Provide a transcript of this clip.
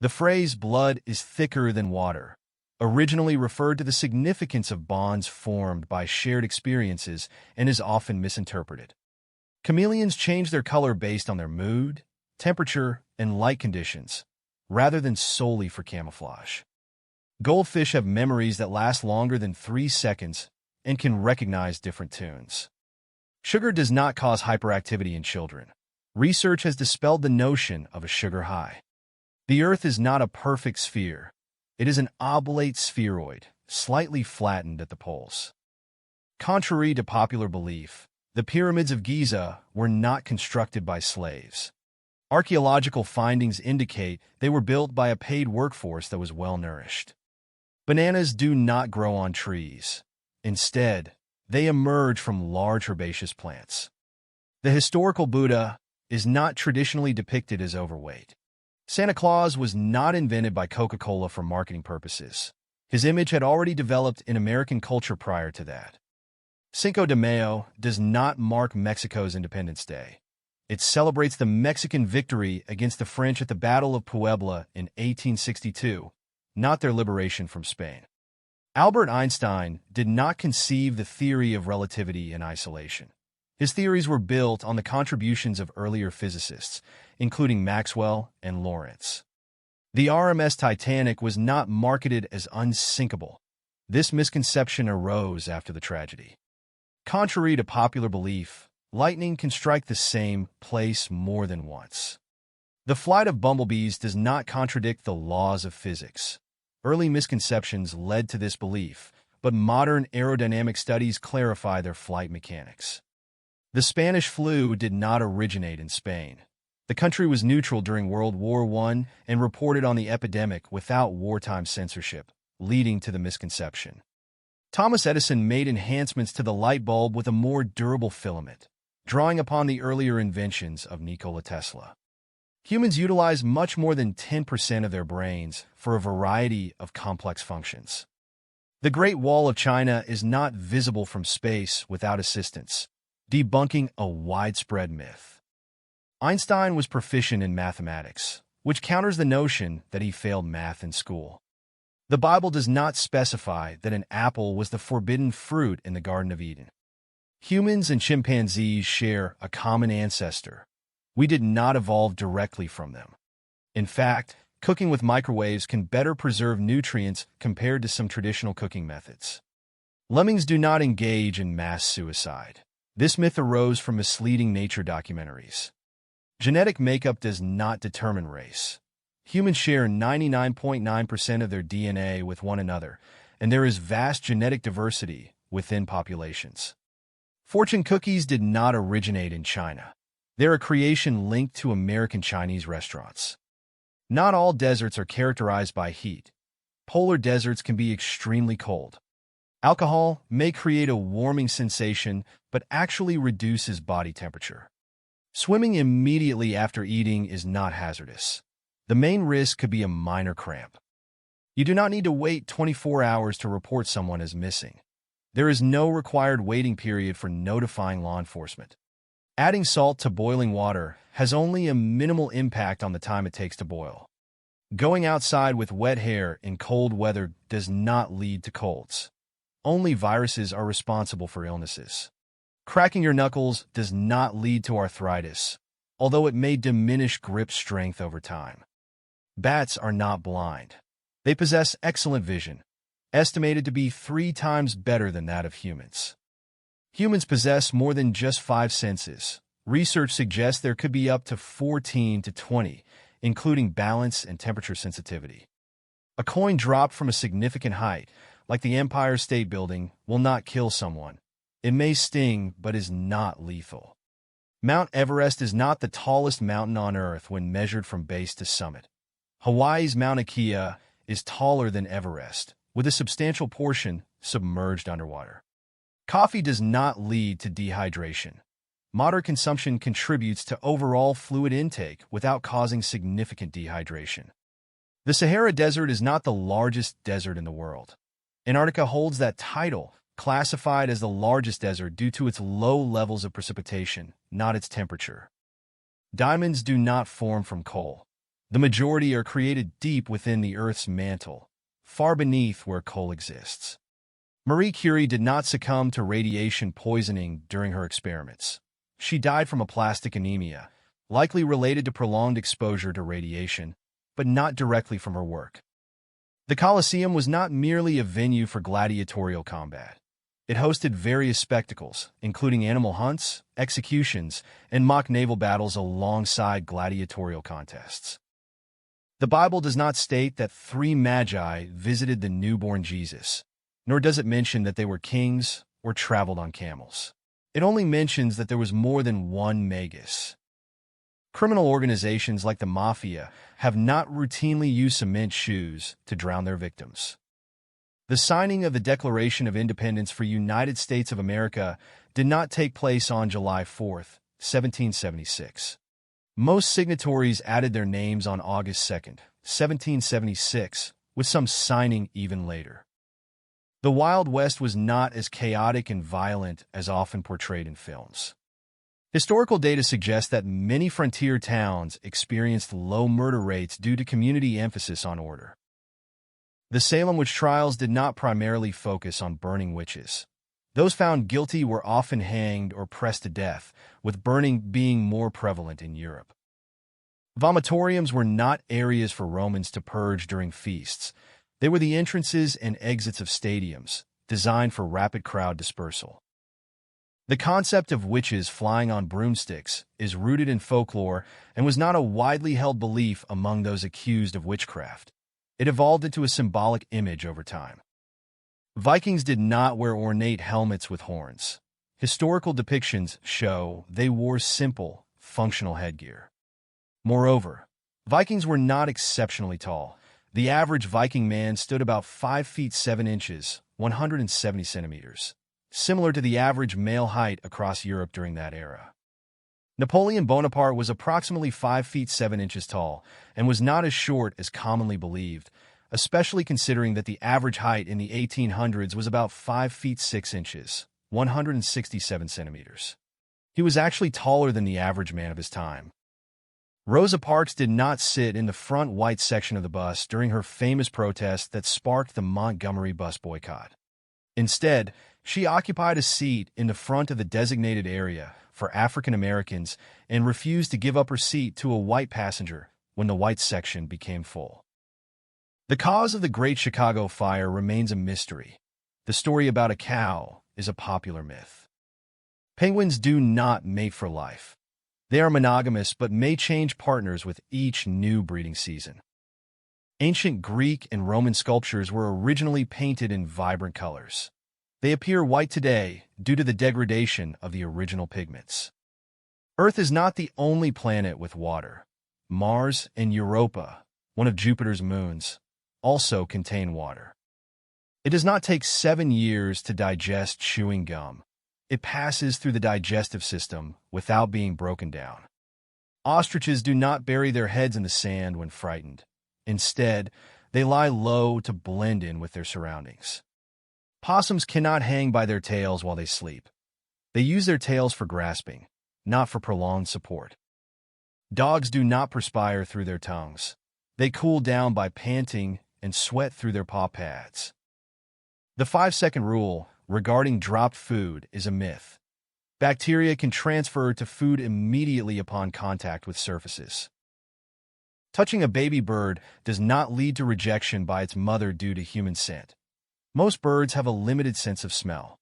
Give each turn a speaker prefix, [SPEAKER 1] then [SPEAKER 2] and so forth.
[SPEAKER 1] The phrase "blood is thicker than water" originally referred to the significance of bonds formed by shared experiences and is often misinterpreted. Chameleons change their color based on their mood, temperature, and light conditions, rather than solely for camouflage. Goldfish have memories that last longer than 3 seconds and can recognize different tunes. Sugar does not cause hyperactivity in children. Research has dispelled the notion of a sugar high. The Earth is not a perfect sphere. It is an oblate spheroid, slightly flattened at the poles. Contrary to popular belief, the pyramids of Giza were not constructed by slaves. Archaeological findings indicate they were built by a paid workforce that was well-nourished. Bananas do not grow on trees. Instead, they emerge from large herbaceous plants. The historical Buddha is not traditionally depicted as overweight. Santa Claus was not invented by Coca-Cola for marketing purposes. His image had already developed in American culture prior to that. Cinco de Mayo does not mark Mexico's Independence Day. It celebrates the Mexican victory against the French at the Battle of Puebla in 1862, not their liberation from Spain. Albert Einstein did not conceive the theory of relativity in isolation. His theories were built on the contributions of earlier physicists, including Maxwell and Lorentz. The RMS Titanic was not marketed as unsinkable. This misconception arose after the tragedy. Contrary to popular belief, lightning can strike the same place more than once. The flight of bumblebees does not contradict the laws of physics. Early misconceptions led to this belief, but modern aerodynamic studies clarify their flight mechanics. The Spanish flu did not originate in Spain. The country was neutral during World War I and reported on the epidemic without wartime censorship, leading to the misconception. Thomas Edison made enhancements to the light bulb with a more durable filament, drawing upon the earlier inventions of Nikola Tesla. Humans utilize much more than 10% of their brains for a variety of complex functions. The Great Wall of China is not visible from space without assistance, debunking a widespread myth. Einstein was proficient in mathematics, which counters the notion that he failed math in school. The Bible does not specify that an apple was the forbidden fruit in the Garden of Eden. Humans and chimpanzees share a common ancestor. We did not evolve directly from them. In fact, cooking with microwaves can better preserve nutrients compared to some traditional cooking methods. Lemmings do not engage in mass suicide. This myth arose from misleading nature documentaries. Genetic makeup does not determine race. Humans share 99.9% of their DNA with one another, and there is vast genetic diversity within populations. Fortune cookies did not originate in China. They're a creation linked to American Chinese restaurants. Not all deserts are characterized by heat. Polar deserts can be extremely cold. Alcohol may create a warming sensation, but actually reduces body temperature. Swimming immediately after eating is not hazardous. The main risk could be a minor cramp. You do not need to wait 24 hours to report someone as missing. There is no required waiting period for notifying law enforcement. Adding salt to boiling water has only a minimal impact on the time it takes to boil. Going outside with wet hair in cold weather does not lead to colds. Only viruses are responsible for illnesses. Cracking your knuckles does not lead to arthritis, although it may diminish grip strength over time. Bats are not blind. They possess excellent vision, estimated to be 3 times better than that of humans. Humans possess more than just 5 senses. Research suggests there could be up to 14 to 20, including balance and temperature sensitivity. A coin dropped from a significant height, like the Empire State Building, will not kill someone. It may sting, but is not lethal. Mount Everest is not the tallest mountain on Earth when measured from base to summit. Hawaii's Mauna Kea is taller than Everest, with a substantial portion submerged underwater. Coffee does not lead to dehydration. Moderate consumption contributes to overall fluid intake without causing significant dehydration. The Sahara Desert is not the largest desert in the world. Antarctica holds that title, classified as the largest desert due to its low levels of precipitation, not its temperature. Diamonds do not form from coal. The majority are created deep within the Earth's mantle, far beneath where coal exists. Marie Curie did not succumb to radiation poisoning during her experiments. She died from aplastic anemia, likely related to prolonged exposure to radiation, but not directly from her work. The Colosseum was not merely a venue for gladiatorial combat. It hosted various spectacles, including animal hunts, executions, and mock naval battles alongside gladiatorial contests. The Bible does not state that 3 magi visited the newborn Jesus, nor does it mention that they were kings or traveled on camels. It only mentions that there was more than one magus. Criminal organizations like the Mafia have not routinely used cement shoes to drown their victims. The signing of the Declaration of Independence for United States of America did not take place on July 4, 1776. Most signatories added their names on August 2, 1776, with some signing even later. The Wild West was not as chaotic and violent as often portrayed in films. Historical data suggests that many frontier towns experienced low murder rates due to community emphasis on order. The Salem witch trials did not primarily focus on burning witches. Those found guilty were often hanged or pressed to death, with burning being more prevalent in Europe. Vomitoriums were not areas for Romans to purge during feasts. They were the entrances and exits of stadiums, designed for rapid crowd dispersal. The concept of witches flying on broomsticks is rooted in folklore and was not a widely held belief among those accused of witchcraft. It evolved into a symbolic image over time. Vikings did not wear ornate helmets with horns. Historical depictions show they wore simple, functional headgear. Moreover, Vikings were not exceptionally tall. The average Viking man stood about 5 feet 7 inches, 170 centimeters, similar to the average male height across Europe during that era. Napoleon Bonaparte was approximately 5 feet 7 inches tall and was not as short as commonly believed, especially considering that the average height in the 1800s was about 5 feet 6 inches, 167 centimeters. He was actually taller than the average man of his time. Rosa Parks did not sit in the front white section of the bus during her famous protest that sparked the Montgomery bus boycott. Instead, she occupied a seat in the front of the designated area for African Americans and refused to give up her seat to a white passenger when the white section became full. The cause of the Great Chicago Fire remains a mystery. The story about a cow is a popular myth. Penguins do not mate for life. They are monogamous but may change partners with each new breeding season. Ancient Greek and Roman sculptures were originally painted in vibrant colors. They appear white today due to the degradation of the original pigments. Earth is not the only planet with water. Mars and Europa, one of Jupiter's moons, also contain water. It does not take 7 years to digest chewing gum. It passes through the digestive system without being broken down. Ostriches do not bury their heads in the sand when frightened. Instead, they lie low to blend in with their surroundings. Possums cannot hang by their tails while they sleep. They use their tails for grasping, not for prolonged support. Dogs do not perspire through their tongues. They cool down by panting and sweat through their paw pads. The 5-second rule regarding dropped food is a myth. Bacteria can transfer to food immediately upon contact with surfaces. Touching a baby bird does not lead to rejection by its mother due to human scent. Most birds have a limited sense of smell.